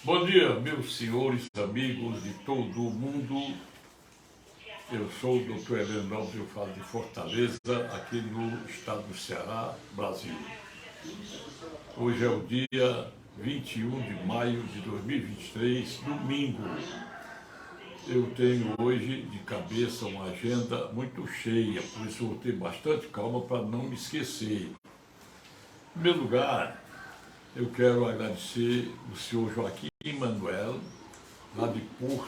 Bom dia, meus senhores, amigos de todo o mundo. Eu sou o Dr. Heleno Alves, eu falo de Fortaleza, aqui no estado do Ceará, Brasil. Hoje é o dia 21 de maio de 2023, domingo. Eu tenho hoje de cabeça uma agenda muito cheia, por isso eu vou ter bastante calma para não me esquecer. Em primeiro lugar, eu quero agradecer o senhor Joaquim Manuel, lá de Porto,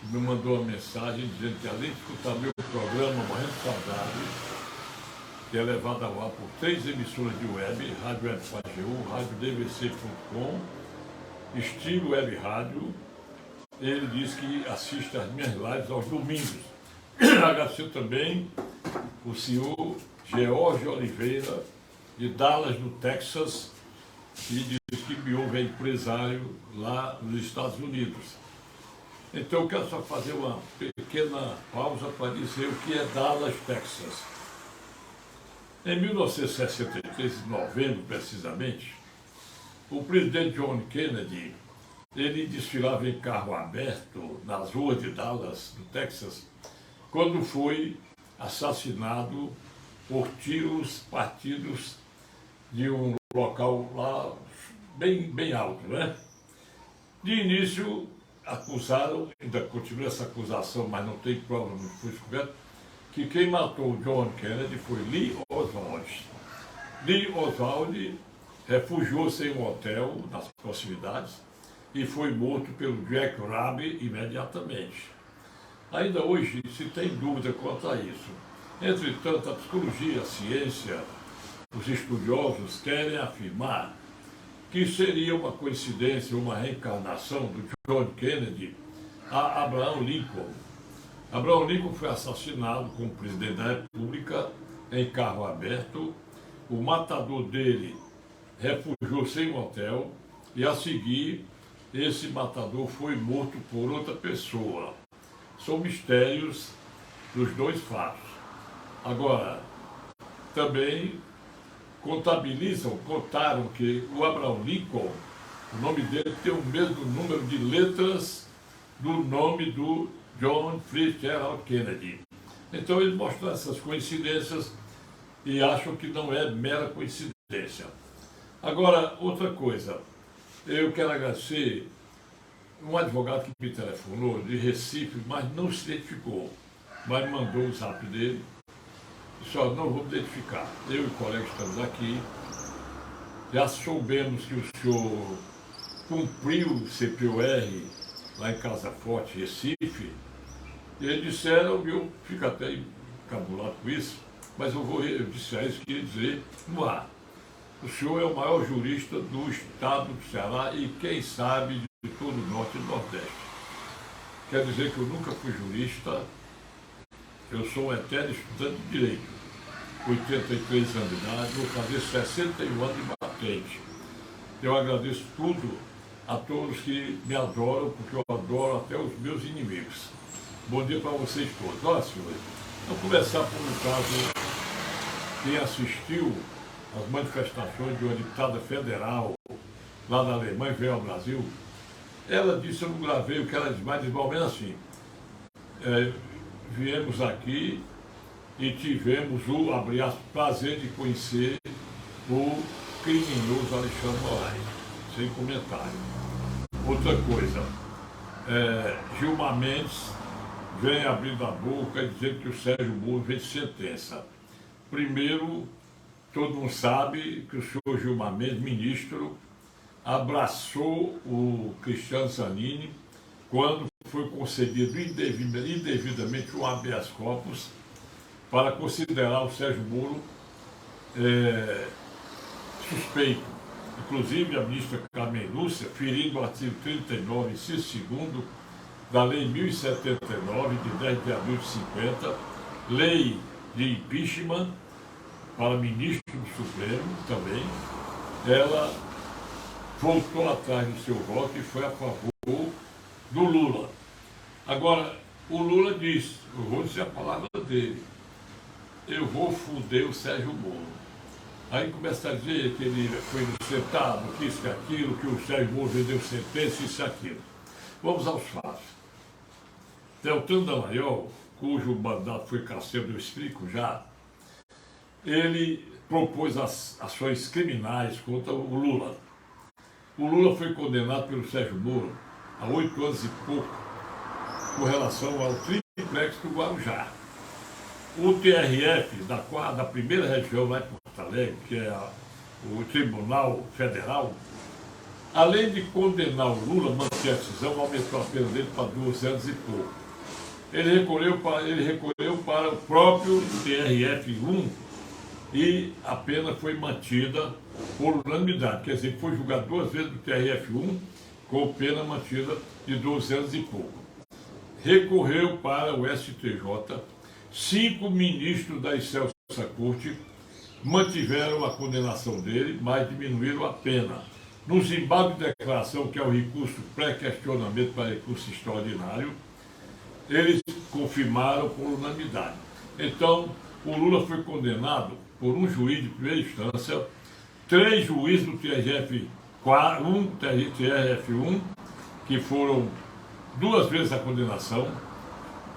que me mandou uma mensagem dizendo que, além de escutar meu programa Morrendo de Saudade, que é levado ao ar por 3 emissoras de web, Rádio Web Pajeú, Rádio DVC.com, Estilo Web Rádio, ele diz que assiste às minhas lives aos domingos. Agradecer também o senhor George Oliveira, de Dallas, no Texas, que diz que me ouve, é empresário lá nos Estados Unidos. Então eu quero só fazer uma pequena pausa para dizer o que é Dallas, Texas. Em 1963, em novembro precisamente, o presidente John Kennedy, ele desfilava em carro aberto nas ruas de Dallas, no Texas, quando foi assassinado por tiros partidos de um local lá bem alto, né? De início, acusaram, ainda continua essa acusação, mas não tem prova, não foi descoberto, que quem matou John Kennedy foi Lee Oswald. Lee Oswald refugiou-se em um hotel nas proximidades e foi morto pelo Jack Ruby imediatamente. Ainda hoje se tem dúvida quanto a isso. Entretanto, a psicologia, a ciência, os estudiosos querem afirmar que seria uma coincidência, uma reencarnação do John Kennedy a Abraham Lincoln. Abraham Lincoln foi assassinado como presidente da República em carro aberto. O matador dele refugiou-se em um hotel e, a seguir, esse matador foi morto por outra pessoa. São mistérios dos dois fatos. Agora, também contaram que o Abraham Lincoln, o nome dele tem o mesmo número de letras do nome do John Fitzgerald Kennedy. Então eles mostram essas coincidências e acham que não é mera coincidência. Agora, outra coisa, eu quero agradecer um advogado que me telefonou de Recife, mas não se identificou, mas mandou o zap dele. Só não vou identificar. Eu e o colega estamos aqui, já soubemos que o senhor cumpriu o CPUR lá em Casa Forte, Recife, e eles disseram, eu fico até encabulado com isso, mas eu disse a eles que queria dizer no ar. O senhor é o maior jurista do estado do Ceará e, quem sabe, de todo o Norte e Nordeste. Quer dizer que eu nunca fui jurista. Eu sou um eterno estudante de Direito, 83 anos de idade, vou fazer 61 anos de batente. Eu agradeço tudo a todos que me adoram, porque eu adoro até os meus inimigos. Bom dia para vocês todos. Olha, senhores, vamos começar por um caso. Quem assistiu às manifestações de uma deputada federal lá da Alemanha, veio ao Brasil, ela disse, eu não gravei o que ela disse, mas disse, ao menos assim, viemos aqui e tivemos o, abre aspas, prazer de conhecer o criminoso Alexandre Moraes, sem comentário. Outra coisa, Gilmar Mendes vem abrindo a boca e dizendo que o Sérgio Moro fez sentença. Primeiro, todo mundo sabe que o senhor Gilmar Mendes, ministro, abraçou o Cristiano Zanin quando foi concedido indevidamente um habeas corpus para considerar o Sérgio Moro suspeito. Inclusive, a ministra Carmen Lúcia, ferindo o artigo 39, inciso 2º, da Lei 1079, de 10 de abril de 50, lei de impeachment para ministro do Supremo também, ela voltou atrás do seu voto e foi a favor do Lula. Agora, o Lula disse, eu vou dizer a palavra dele, eu vou foder o Sérgio Moro. Aí começa a dizer que ele foi inocentado, que isso e aquilo, que o Sérgio Moro vendeu sentença, isso e aquilo. Vamos aos fatos. Deltan Dallagnol, cujo mandato foi cassado, eu explico já, ele propôs ações criminais contra o Lula. O Lula foi condenado pelo Sérgio Moro a 8 anos e pouco com relação ao triplex do Guarujá. O TRF da primeira região lá em Porto Alegre, que é o Tribunal Federal, além de condenar o Lula, manter a decisão, aumentou a pena dele para 2 anos e pouco. Ele recorreu para o próprio TRF1 e a pena foi mantida por unanimidade. Quer dizer, foi julgado 2 vezes no TRF1 com pena mantida de 2 anos e pouco. Recorreu para o STJ, 5 ministros da excelsa corte mantiveram a condenação dele, mas diminuíram a pena. No desembargo de declaração, que é o recurso pré-questionamento para recurso extraordinário, eles confirmaram por unanimidade. Então, o Lula foi condenado por um juiz de primeira instância, 3 juízes do TRF1, que foram 2 vezes a condenação,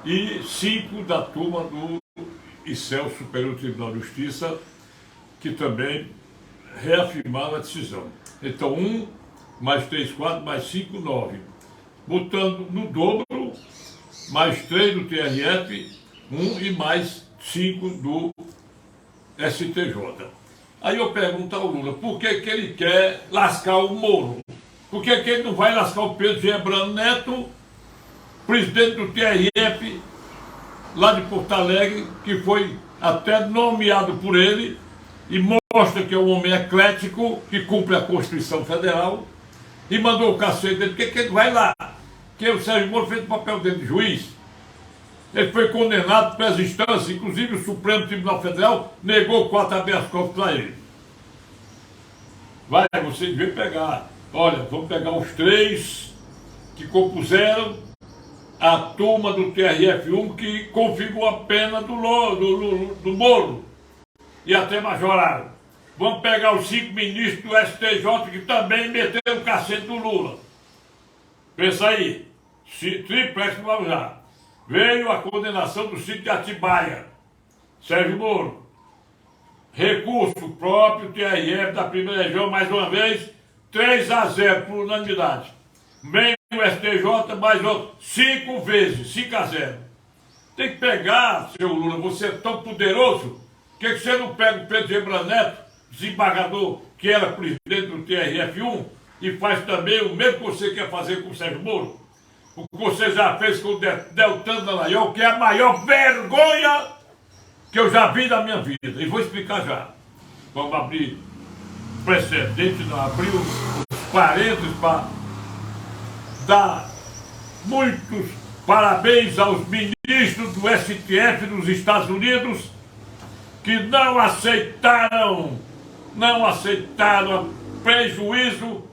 e 5 da turma do ICEL, Superior Tribunal de Justiça, que também reafirmaram a decisão. Então, 1 mais 3, 4, mais 5, 9. Botando no dobro, mais 3 do TRF, 1 e mais 5 do STJ. Aí eu pergunto ao Lula, por que ele quer lascar o Moro? Por que ele não vai lascar o Pedro Gebrano Neto, presidente do TRF, lá de Porto Alegre, que foi até nomeado por ele, e mostra que é um homem eclético, que cumpre a Constituição Federal, e mandou o cacete dele, por que ele vai lá? Que o Sérgio Moro fez o papel dele de juiz. Ele foi condenado pelas instâncias, inclusive o Supremo Tribunal Federal negou 4 habeas corpus para ele. Vai, você devia pegar. Olha, vamos pegar os 3 que compuseram a turma do TRF1 que confirmou a pena do Moro e até majoraram. Vamos pegar os 5 ministros do STJ que também meteram o cacete do Lula. Pensa aí, triplex no Guarujá. Veio a condenação do sítio de Atibaia, Sérgio Moro. Recurso próprio, TRF da primeira região, mais uma vez, 3-0 por unanimidade. Vem o STJ, mais outro, 5 vezes, 5-0. Tem que pegar, seu Lula, você é tão poderoso, por que você não pega o Pedro Gebrano Neto, desembargador, que era presidente do TRF1, e faz também o mesmo que você quer fazer com o Sérgio Moro? O que você já fez com o Deltan Dallagnol, que é a maior vergonha que eu já vi na minha vida. E vou explicar já. Vamos abrir precedente, abrir os parênteses para dar muitos parabéns aos ministros do STF dos Estados Unidos que não aceitaram prejuízo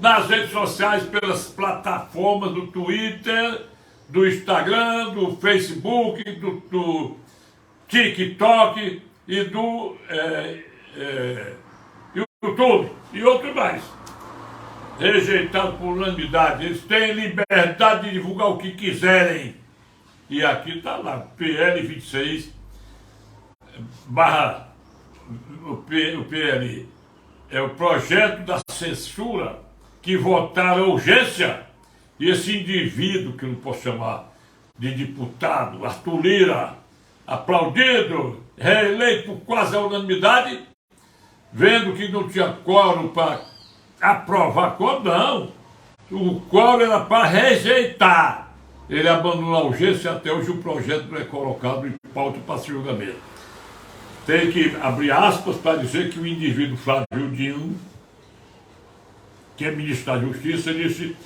nas redes sociais, pelas plataformas do Twitter, do Instagram, do Facebook, do TikTok e do YouTube e outros mais. Rejeitado por unanimidade. Eles têm liberdade de divulgar o que quiserem. E aqui está lá, PL 26, o PL é o projeto da censura que votaram a urgência, e esse indivíduo, que eu não posso chamar de deputado, Arthur Lira, aplaudido, reeleito por quase a unanimidade, vendo que não tinha quórum para aprovar quórum, não. O quórum era para rejeitar. Ele abandonou a urgência e até hoje o projeto não é colocado em pauta para esse julgamento. Tem que abrir aspas para dizer que o indivíduo Flávio Dino, que é ministro da Justiça, disse: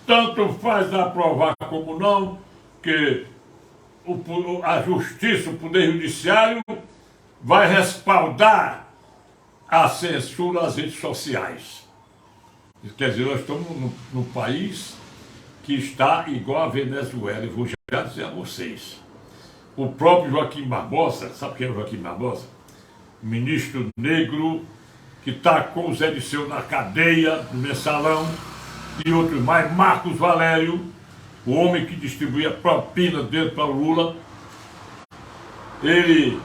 tanto faz aprovar como não, que a Justiça, o Poder Judiciário, vai respaldar a censura às redes sociais. Quer dizer, nós estamos num país que está igual a Venezuela, e vou já dizer a vocês. O próprio Joaquim Barbosa, sabe quem é o Joaquim Barbosa? ministro negro, que tacou o Zé Disseu na cadeia, no mensalão, e outros mais, Marcos Valério, o homem que distribuía propina dentro para o Lula. Ele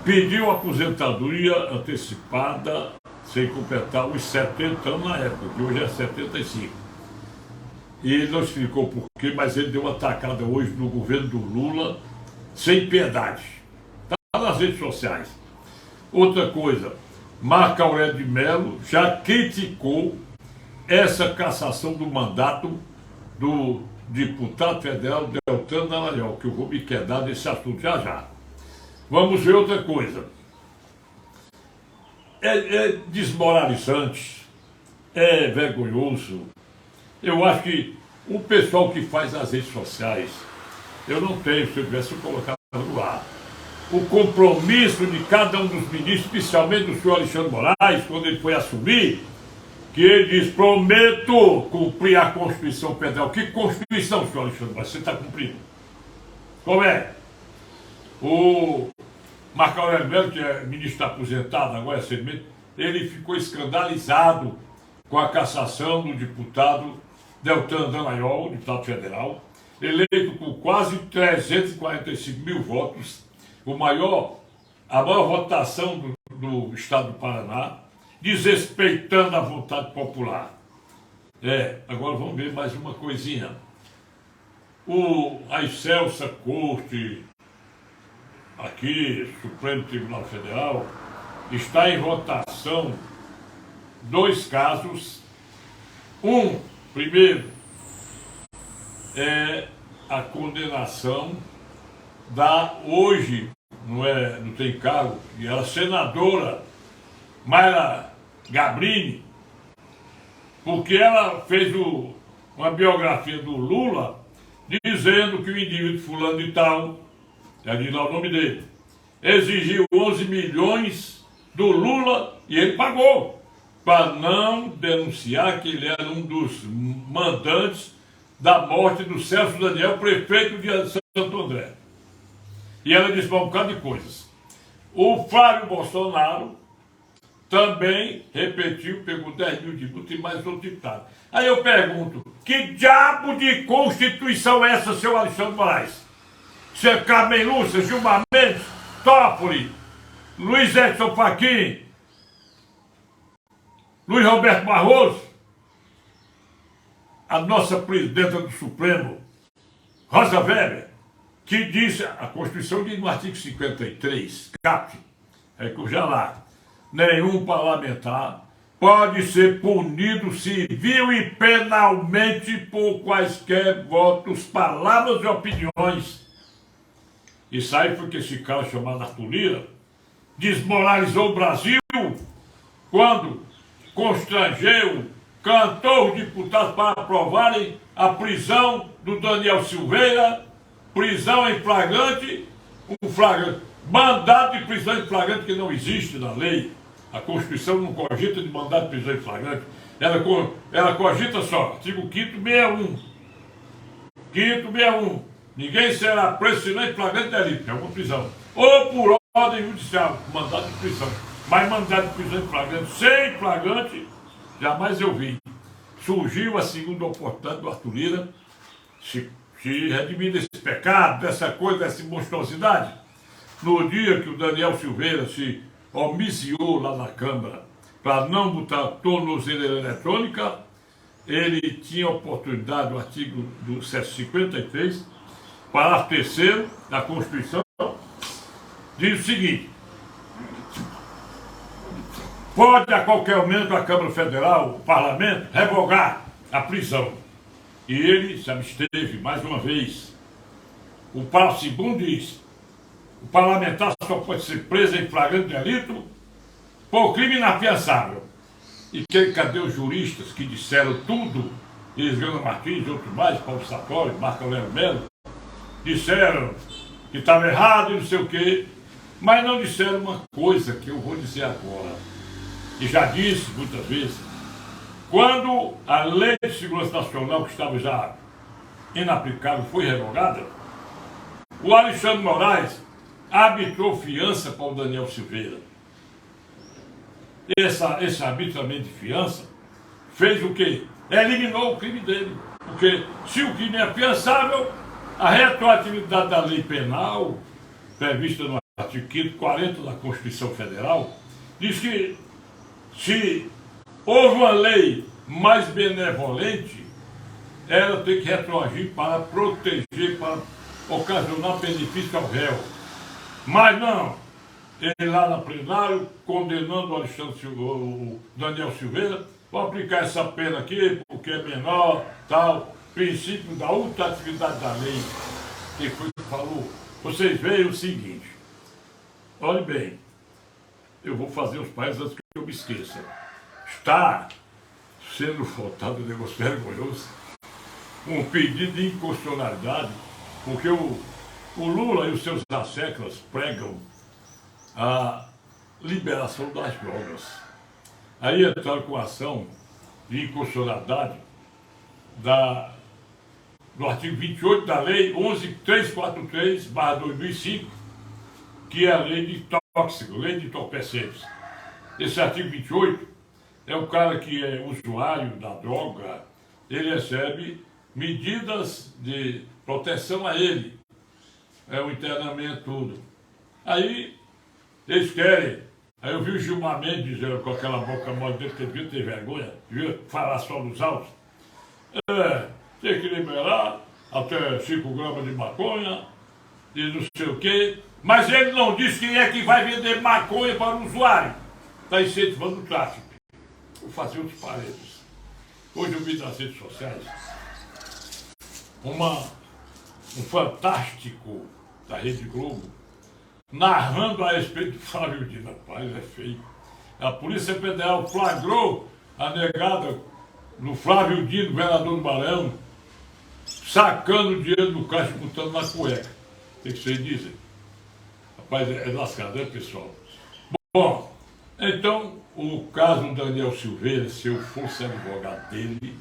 pediu aposentadoria antecipada, sem completar os 70 anos na época, que hoje é 75. E ele não explicou por quê, mas ele deu uma tacada hoje no governo do Lula, sem piedade. Está nas redes sociais. Outra coisa, Marco Aurélio de Mello já criticou essa cassação do mandato do deputado federal Deltan Dallagnol, que eu vou me quedar desse assunto já já. Vamos ver outra coisa. É desmoralizante, é vergonhoso. Eu acho que o pessoal que faz as redes sociais, eu não tenho, se eu tivesse colocado no ar, o compromisso de cada um dos ministros, especialmente do senhor Alexandre Moraes, quando ele foi assumir, que ele diz: prometo cumprir a Constituição Federal. Que Constituição, senhor Alexandre Moraes, você está cumprindo? Como é? O Marco Aurélio Mello, que é ministro aposentado agora, ele ficou escandalizado com a cassação do deputado Deltan Dallagnol, deputado federal, eleito com quase 345 mil votos, a maior votação do estado do Paraná, desrespeitando a vontade popular. Agora vamos ver mais uma coisinha. A excelsa Corte, aqui, Supremo Tribunal Federal, está em votação 2 casos. Primeiro, é a condenação da hoje, não tem cargo, e ela senadora Mayra Gabrini, porque ela fez uma biografia do Lula dizendo que o indivíduo fulano de tal, ali lá o nome dele, exigiu 11 milhões do Lula e ele pagou, para não denunciar que ele era um dos mandantes da morte do Celso Daniel, prefeito de Santo André. E ela disse um bocado de coisas. O Flávio Bolsonaro também repetiu, pegou 10 mil de multa e mais outro ditado. Aí eu pergunto, que diabo de Constituição é essa, seu Alexandre Moraes? Você Carmen Lúcia, Gilmar Mendes, Toffoli, Luiz Edson Fachin, Luiz Roberto Barroso, a nossa presidenta do Supremo, Rosa Weber, que diz, a Constituição diz no artigo 53, caput, já lá, nenhum parlamentar pode ser punido civil e penalmente por quaisquer votos, palavras e opiniões. Isso aí foi que esse cara chamado Arthur Lira desmoralizou o Brasil quando constrangeu, cantou os deputados para aprovarem a prisão do Daniel Silveira, prisão em flagrante, mandado de prisão em flagrante que não existe na lei. A Constituição não cogita de mandado de prisão em flagrante. Ela cogita só, artigo 5º, 61. 5º, 61. Ninguém será preso senão em flagrante delito, é uma prisão. Ou por ordem judicial, mandado de prisão. Mas mandado de prisão em flagrante, sem flagrante, jamais eu vi. Surgiu a segunda oportunidade do Arthur Lira se redimir desse pecado, dessa coisa, dessa monstruosidade. No dia que o Daniel Silveira se omiciou lá na Câmara para não botar tornozeleira eletrônica, ele tinha a oportunidade, o artigo do 53, parágrafo 3º da Constituição, diz o seguinte: pode a qualquer momento a Câmara Federal, o Parlamento, revogar a prisão. E ele se absteve mais uma vez. O parágrafo 2º diz: o parlamentar só pode ser preso em flagrante delito por crime inafiançável. E cadê os juristas que disseram tudo? Elisgana Martins e outros mais, Paulo Sartori, Marco Aurélio Mello, disseram que estava errado e não sei o quê, mas não disseram uma coisa que eu vou dizer agora, e já disse muitas vezes. Quando a Lei de Segurança Nacional, que estava já inaplicável, foi revogada, o Alexandre Moraes arbitrou fiança para o Daniel Silveira. esse arbitramento de fiança fez o quê? Eliminou o crime dele. Porque se o crime é afiançável, a retroatividade da lei penal, prevista no artigo 540 da Constituição Federal, diz que se houve uma lei mais benevolente, ela tem que retroagir para proteger, para ocasionar benefício ao réu. Mas não, ele lá na plenário, condenando o Daniel Silveira, vou aplicar essa pena aqui, porque é menor, tal, princípio da ultratividade da lei, que foi que falou. Vocês veem o seguinte, olhe bem, eu vou fazer os pais antes que eu me esqueça. Está sendo votado um negócio vergonhoso, um pedido de inconstitucionalidade, porque o Lula e os seus asseclas pregam a liberação das drogas. Aí entraram com ação de inconstitucionalidade do artigo 28 da lei 11.343/2005, que é a lei de tóxico, lei de entorpecentes. Esse artigo 28 é o cara que é usuário da droga, ele recebe medidas de proteção a ele, o internamento, tudo. Aí eles querem. Aí eu vi o Gilmar Mendes dizendo com aquela boca mole dele que devia ter vergonha, devia falar só nos autos. Tem que liberar até 5 gramas de maconha e não sei o quê. Mas ele não diz quem é que vai vender maconha para o usuário. Está incentivando o tráfico. Vou fazer outros parênteses. Hoje eu vi nas redes sociais um fantástico da Rede Globo narrando a respeito do Flávio Dino. Rapaz, é feio. A Polícia Federal flagrou a negada no Flávio Dino, governador do Maranhão, sacando dinheiro do caixa e botando na cueca. O que vocês dizem? Rapaz, é lascado, né, pessoal? Bom, então, o caso do Daniel Silveira, se eu fosse advogado dele,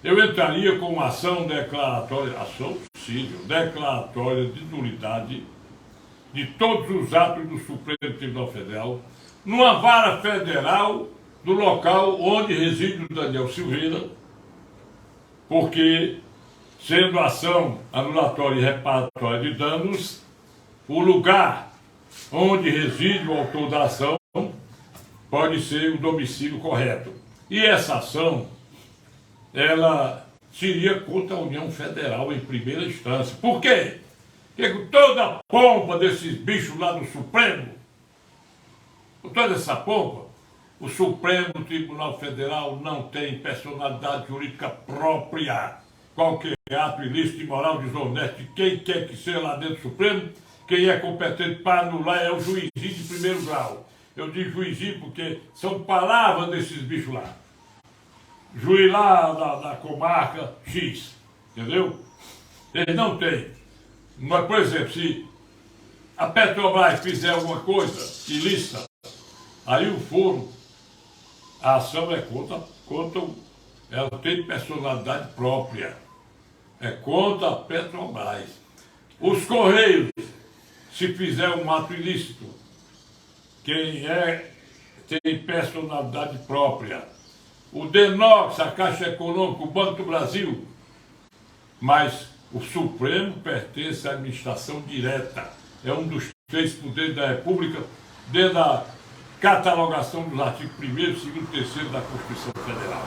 eu entraria com uma ação declaratória, ação civil, declaratória de nulidade de todos os atos do Supremo Tribunal Federal, numa vara federal do local onde reside o Daniel Silveira, porque, sendo ação anulatória e reparatória de danos, o lugar onde reside o autor da ação pode ser o domicílio correto. E essa ação, ela seria contra a União Federal em primeira instância. Por quê? Porque com toda a pompa desses bichos lá do Supremo, com toda essa pompa, o Supremo Tribunal Federal não tem personalidade jurídica própria. Qualquer ato ilícito, imoral, desonesto de quem quer que seja lá dentro do Supremo, quem é competente para anular é o juizinho de primeiro grau. Eu digo juizinho porque são palavras desses bichos lá. Juiz lá da comarca X, entendeu? Eles não têm. Mas, por exemplo, se a Petrobras fizer alguma coisa ilícita, aí o foro, a ação é contra ela tem personalidade própria. É contra a Petrobras. Os Correios, se fizer um ato ilícito, quem tem personalidade própria. O DENOX, a Caixa Econômica, o Banco do Brasil. Mas o Supremo pertence à administração direta. É um dos 3 poderes da República, dentro da catalogação dos artigos 1º, 2º e 3º da Constituição Federal.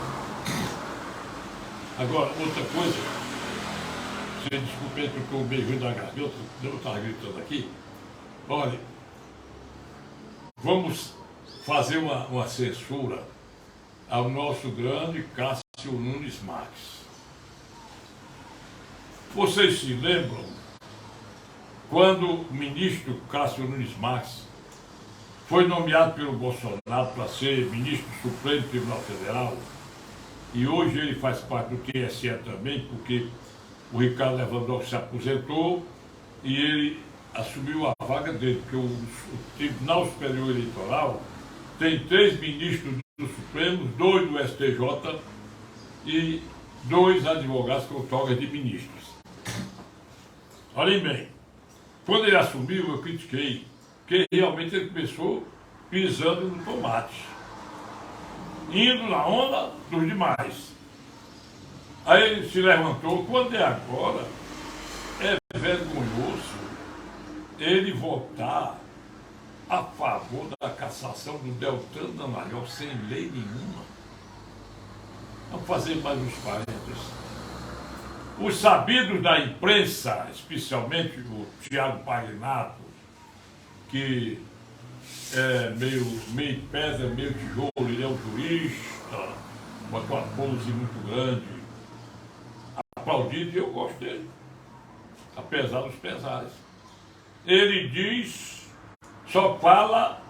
Agora, outra coisa, você desculpe porque o beijo da garganta, eu estava gritando aqui. Olha, vamos fazer uma censura ao nosso grande Cássio Nunes Marques. Vocês se lembram quando o ministro Cássio Nunes Marques foi nomeado pelo Bolsonaro para ser ministro do Supremo Tribunal Federal, e hoje ele faz parte do TSE também, porque o Ricardo Lewandowski se aposentou e ele assumiu a vaga dele, porque o Tribunal Superior Eleitoral tem 3 ministros do Supremo, 2 do STJ e 2 advogados com togas de ministros. Olhem bem, quando ele assumiu, eu critiquei Porque realmente ele começou pisando no tomate, indo na onda dos demais. Aí ele se levantou. Quando é agora, é vergonhoso ele votar a favor da cassação do Deltan Dallagnol sem lei nenhuma. Vamos fazer mais uns parênteses. Os sabidos da imprensa, especialmente o Tiago Pagnato, que é meio pedra, meio tijolo, ele é um jurista, botou uma pose muito grande, aplaudido, e eu gosto dele, apesar dos pesares. Ele diz, só fala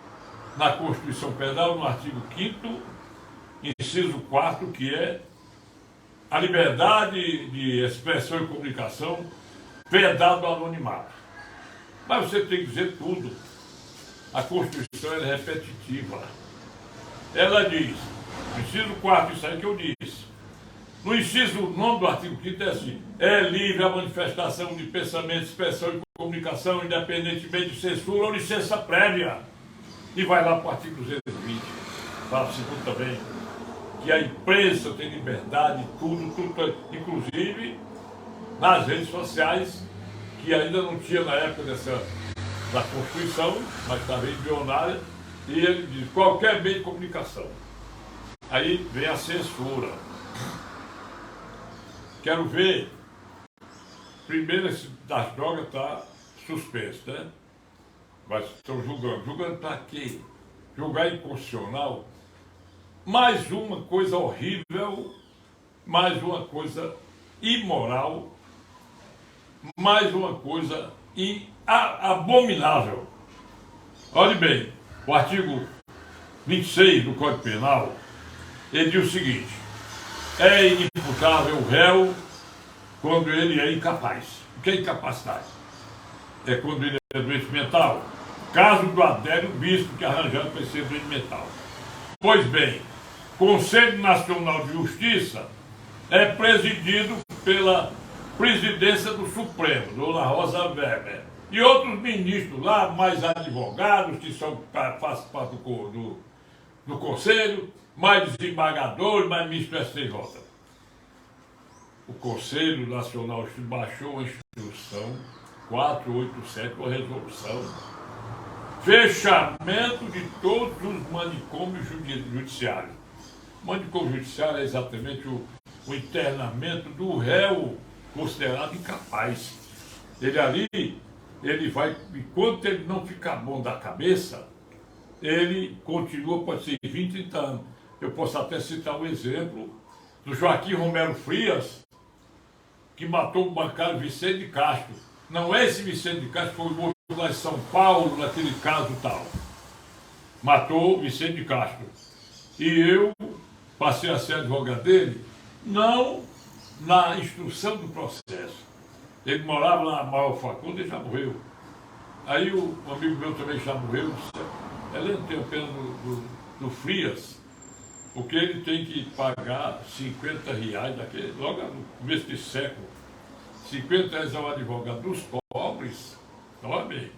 na Constituição Federal, no artigo 5º, inciso 4º, que é a liberdade de expressão e comunicação vedado ao anonimato. Mas você tem que dizer tudo. A Constituição é repetitiva. Ela diz, inciso 4º, isso aí que eu disse. No inciso 9 do artigo 5º é assim: é livre a manifestação de pensamento, expressão e comunicação, independentemente de censura ou licença prévia. E vai lá para o artigo 220, parágrafo 2º também, que a imprensa tem liberdade, tudo, inclusive nas redes sociais, que ainda não tinha na época da Constituição, mas estava embrionária, e ele diz, qualquer meio de comunicação. Aí vem a censura. Quero ver, primeiro esse das drogas está suspenso, né? Mas estão julgando. Julgando para quê? Julgar inconstitucional. Mais uma coisa horrível, mais uma coisa imoral, mais uma coisa abominável. Olhe bem, o artigo 26 do Código Penal, ele diz o seguinte: é inimputável o réu quando ele é incapaz. O que é incapacidade? É quando ele é doente mental. Caso do Adélio Bispo, que arranjado para ser doente mental. Pois bem, Conselho Nacional de Justiça é presidido pela presidência do Supremo, Dona Rosa Weber, e outros ministros lá, mais advogados, que fazem parte do Conselho, mais desembargadores, mais ministro do STJ. O Conselho Nacional baixou a instrução 487, uma resolução, fechamento de todos os manicômios judiciários. Manicômio judiciário é exatamente o internamento do réu considerado incapaz. Ele ali, ele vai, enquanto ele não ficar bom da cabeça, ele continua, pode ser 20, 30 anos. Eu posso até citar um exemplo do Joaquim Romero Frias, que matou o bancário Vicente de Castro. Não é esse Vicente de Castro, foi morto lá em São Paulo, naquele caso tal. Matou o Vicente de Castro. E eu passei a ser advogado dele, não na instrução do processo. Ele morava lá na Maior Facundo e já morreu. Aí um amigo meu também já morreu. Ela não tem a pena do Frias, porque ele tem que pagar 50 reais, logo no começo desse século. 50 reais ao advogado dos pobres, olha bem,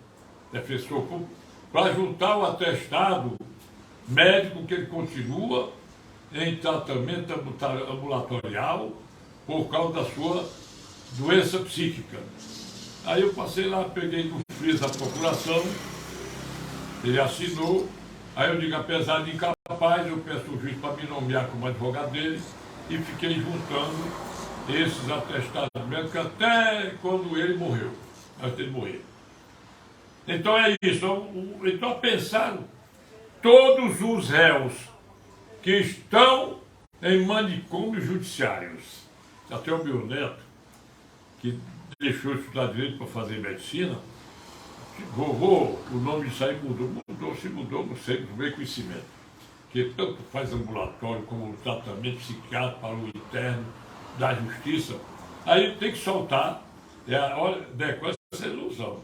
defensor público, para juntar o atestado médico que ele continua em tratamento ambulatorial por causa da sua doença psíquica. Aí eu passei lá, peguei do Frias a procuração, ele assinou, aí eu digo, apesar de incapaz, eu peço o juiz para me nomear como advogado dele, e fiquei juntando esses atestados médicos até quando ele morreu, antes dele morrer. Então é isso, então pensaram, todos os réus que estão em manicômios judiciários, até o meu neto, que deixou de estudar direito para fazer medicina, vovô, o nome disso aí mudou, não sei, no meu conhecimento, que tanto faz ambulatório como o tratamento psiquiátrico para o interno da justiça, aí tem que soltar, com essa ilusão,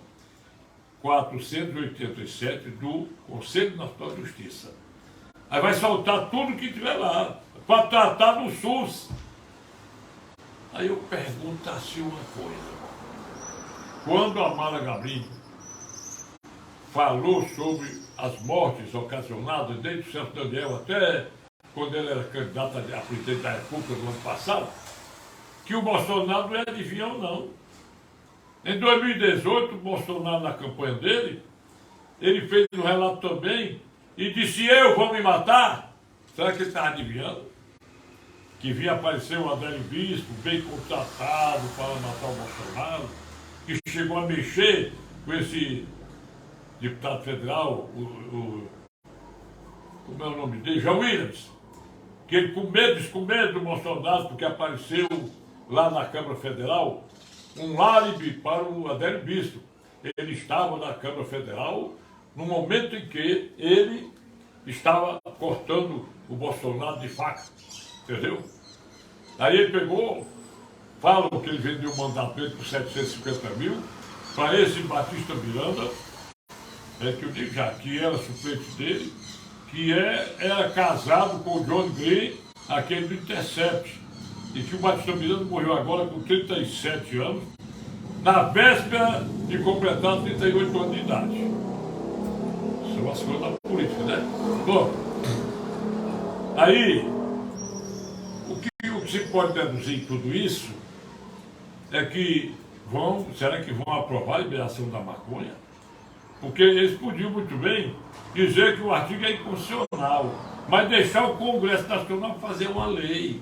487 do Conselho Nacional de Justiça. Aí vai soltar tudo que tiver lá, para tratar do SUS. Aí eu pergunto assim uma coisa. Quando a Mara Gabrinho falou sobre as mortes ocasionadas desde o Celso Daniel até quando ele era candidato a presidente da República no ano passado, que o Bolsonaro não é adivinhão, não. Em 2018, o Bolsonaro, na campanha dele, ele fez um relato também e disse: eu vou me matar. Será que ele está adivinhando? Que vinha aparecer o Adélio Bispo, bem contratado para matar o Bolsonaro, que chegou a mexer com esse deputado federal, como é o nome dele? João Williams, que ele com medo do Bolsonaro, porque apareceu lá na Câmara Federal um álibi para o Adélio Bispo. Ele estava na Câmara Federal no momento em que ele estava cortando o Bolsonaro de faca, entendeu? Aí ele pegou, falam que ele vendeu o mandato dele por 750 mil para esse Batista Miranda, que eu digo já, que era suplente dele, que era casado com o John Green, aquele do Intercept, e que o Batista Miranda morreu agora com 37 anos, na véspera de completar 38 anos de idade. São as coisas da política, né? Bom, aí, o que se pode deduzir em tudo isso é que será que vão aprovar a liberação da maconha? Porque eles podiam muito bem dizer que o artigo é inconstitucional, mas deixar o Congresso Nacional fazer uma lei.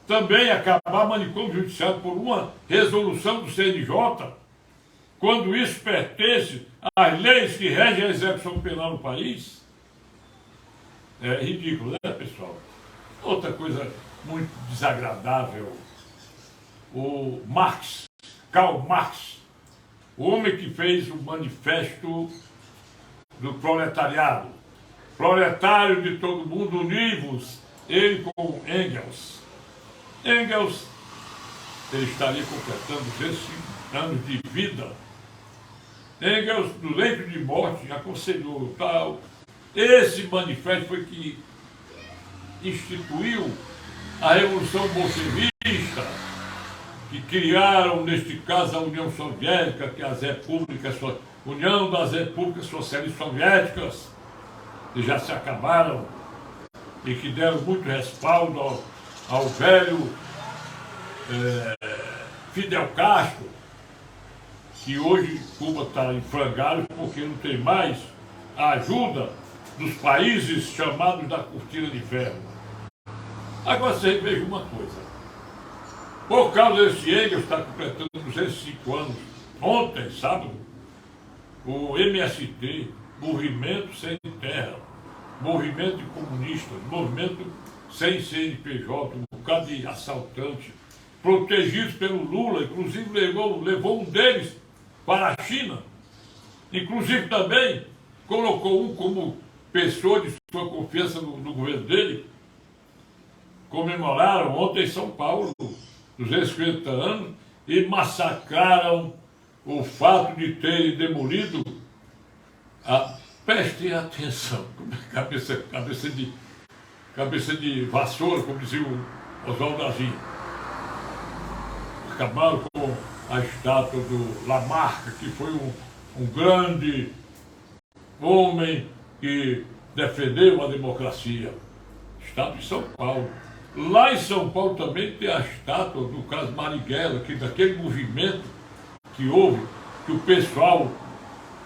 Também acabar manicômio judiciário por uma resolução do CNJ, quando isso pertence às leis que regem a execução penal no país. É ridículo, né, pessoal? Outra coisa muito desagradável, o Karl Marx, o homem que fez o manifesto do proletariado. Proletário de todo mundo, univos, ele com Engels. Engels, ele estaria completando 205 anos de vida. Engels, no leito de morte, aconselhou tal. Esse manifesto foi que instituiu a Revolução Bolchevista, que criaram, neste caso, a União Soviética, que é as repúblicas, União das Repúblicas Socialistas Soviéticas, que já se acabaram e que deram muito respaldo ao velho Fidel Castro, que hoje Cuba está em frangalhos porque não tem mais a ajuda dos países chamados da cortina de ferro. Agora você veja uma coisa. Por causa desse Engels está completando 205 anos. Ontem, sábado, o MST, Movimento Sem Terra, movimento de comunistas, movimento sem CNPJ, um bocado de assaltante, protegidos pelo Lula, inclusive levou um deles para a China, inclusive também colocou um como pessoa de sua confiança no governo dele. Comemoraram ontem em São Paulo 250 anos e massacraram o fato de terem demolido prestem atenção, cabeça de vassoura, como dizia o Oswaldo Azinho. Acabaram com a estátua do Lamarck, que foi um grande homem que defendeu a democracia. Estado de São Paulo. Lá em São Paulo também tem a estátua do Carlos Marighella, que daquele movimento que houve, que o pessoal,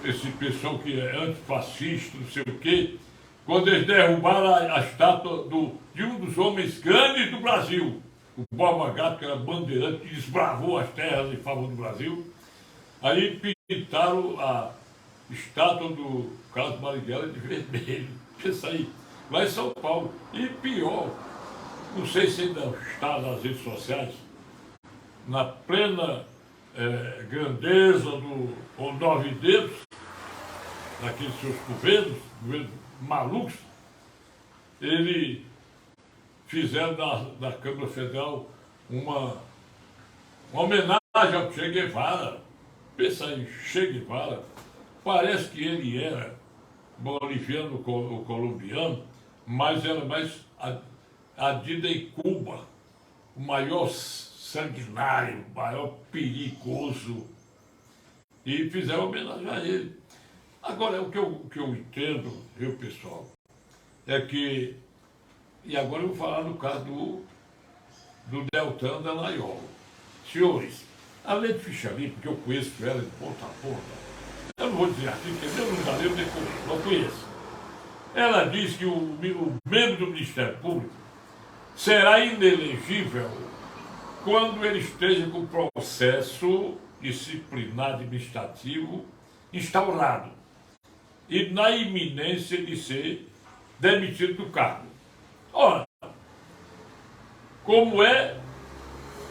esse pessoal que é antifascista, não sei o quê, quando eles derrubaram a estátua de um dos homens grandes do Brasil, o Borba Gato, que era bandeirante, que desbravou as terras em favor do Brasil, aí pintaram a estátua do Carlos Marighella de vermelho. Pensa aí, lá em São Paulo. E pior, não sei se ainda está nas redes sociais, na plena grandeza do Nove-Dedos, daqueles seus governos malucos, ele fizeram da Câmara Federal uma homenagem ao Che Guevara. Pensa aí, Che Guevara, parece que ele era boliviano ou colombiano, mas era mais adida em Cuba, o maior sanguinário, o maior perigoso, e fizeram homenagem a ele. Agora, o que eu entendo, viu, pessoal, é que, e agora eu vou falar no caso do Deltan Dallagnol. Senhores, a lei de ficha limpa, que eu conheço ela de ponta a ponta, eu não vou dizer assim, porque eu não darei o decoro, não conheço. Ela diz que o membro do Ministério Público será inelegível quando ele esteja com processo disciplinar administrativo instaurado e na iminência de ser demitido do cargo. Ora, como é?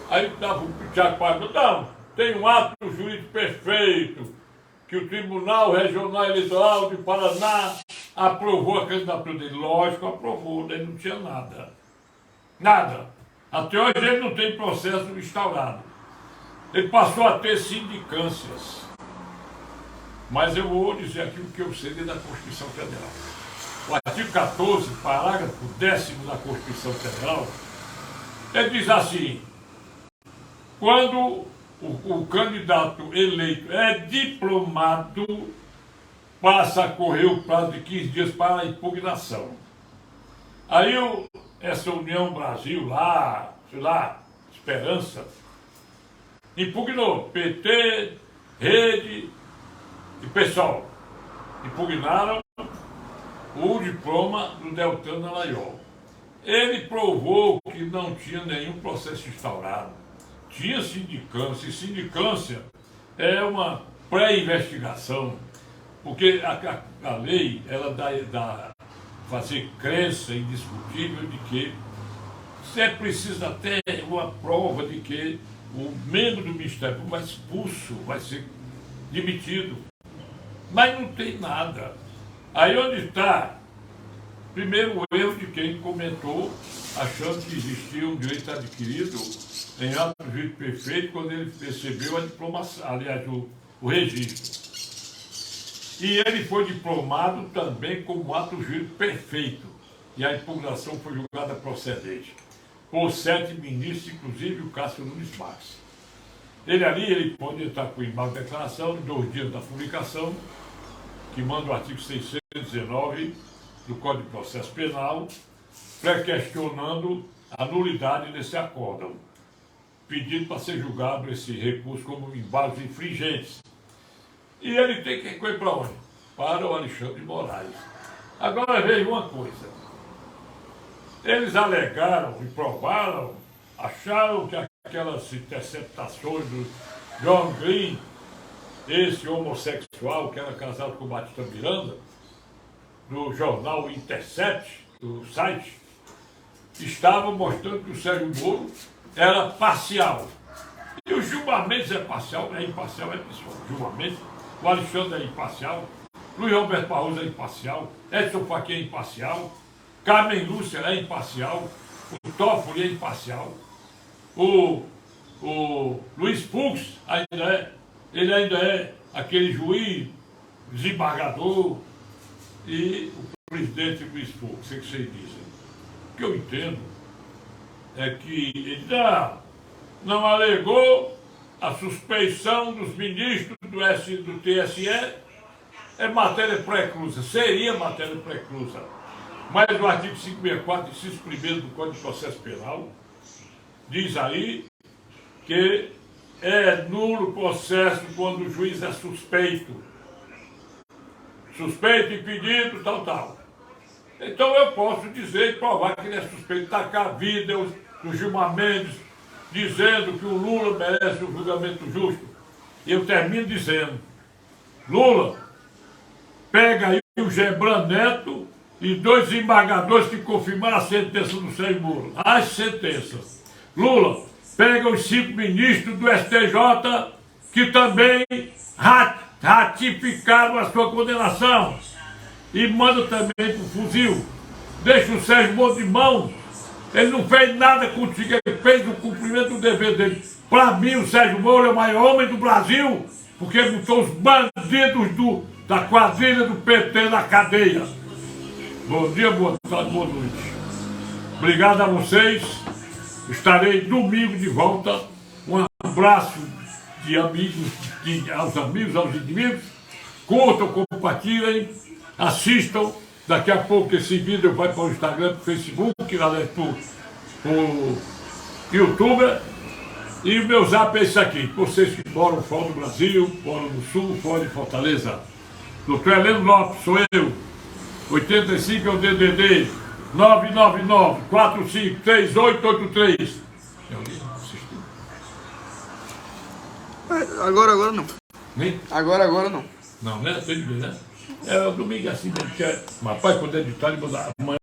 Aí dava o Tiago Paiva, não, tem um ato jurídico perfeito, que o Tribunal Regional Eleitoral de Paraná aprovou a candidatura dele. Lógico, aprovou, daí não tinha nada. Nada. Até hoje ele não tem processo instaurado. Ele passou a ter sindicâncias. Mas eu vou dizer aqui o que eu sei da Constituição Federal. O artigo 14, parágrafo 10º da Constituição Federal, ele diz assim: quando o candidato eleito é diplomado, passa a correr o prazo de 15 dias para a impugnação. Aí essa União Brasil lá, sei lá, Esperança, impugnou. PT, Rede e PSOL impugnaram o diploma do Deltan Dallagnol. Ele provou que não tinha nenhum processo instaurado. Tinha sindicância, e sindicância é uma pré-investigação, porque a lei ela dá fazer crença indiscutível de que você precisa até uma prova de que o membro do Ministério Público vai ser expulso, vai ser demitido. Mas não tem nada. Aí onde está? Primeiro, o erro de quem comentou, achando que existia um direito adquirido em ato jurídico perfeito quando ele recebeu a diplomação, aliás, o registro. E ele foi diplomado também como ato jurídico perfeito. E a impugnação foi julgada procedente por 7 ministros, inclusive o Cássio Nunes Marques. Ele pode entrar com embargo de declaração em 2 dias da publicação, que manda o artigo 619 do Código de Processo Penal, pré-questionando a nulidade desse acórdão, pedindo para ser julgado esse recurso como embargos infringentes. E ele tem que recorrer para onde? Para o Alexandre de Moraes. Agora veja uma coisa. Eles alegaram e provaram, acharam que aquelas interceptações do John Green, esse homossexual que era casado com Batista Miranda, do jornal Intercept, do site, estavam mostrando que o Sérgio Moro era parcial. E o Gilmar Mendes é parcial, é imparcial, é pessoal. Gilmar Mendes, o Alexandre é imparcial, Luiz Roberto Barroso é imparcial, Edson Fachin é imparcial, Carmen Lúcia é imparcial, o Toffoli é imparcial, o Luiz Fux ele ainda é aquele juiz, desembargador, e o presidente Luiz Fux, o que vocês dizem? O que eu entendo é que ele não alegou a suspeição dos ministros do TSE, é matéria pré-clusa, seria matéria pré-clusa. Mas o artigo 564, inciso 1º do Código de Processo Penal, diz aí que é nulo o processo quando o juiz é suspeito. Suspeito, impedido, tal. Então eu posso dizer e provar que ele é suspeito, tacar vídeos do Gilmar Mendes dizendo que o Lula merece um julgamento justo. E eu termino dizendo: Lula, pega aí o Gebran Neto e 2 desembargadores que confirmaram a sentença do Sérgio Moro. As sentenças. Lula, pega os 5 ministros do STJ que também ratificaram a sua condenação e manda também para o fuzil. Deixa o Sérgio Moro de mão. Ele não fez nada contigo, ele fez o cumprimento do dever dele. Para mim, o Sérgio Moro é o maior homem do Brasil, porque botou os bandidos da quadrilha do PT na cadeia. Bom dia, boa tarde, boa noite. Obrigado a vocês. Estarei domingo de volta. Um abraço de amigos, aos amigos, aos inimigos. curtam, compartilhem, assistam. Daqui a pouco esse vídeo vai para o Instagram, para o Facebook, para o YouTube. E o meu zap é esse aqui. Vocês que moram fora do Brasil, moram no Sul, fora de Fortaleza. Doutor Heleno Lopes, sou eu. 85 é o DDD 999-453883. Agora não. Nem? Agora não. Não, né? Tem que ver, né? É domingo assim, né? Mas pai, quando é de tarde, amanhã.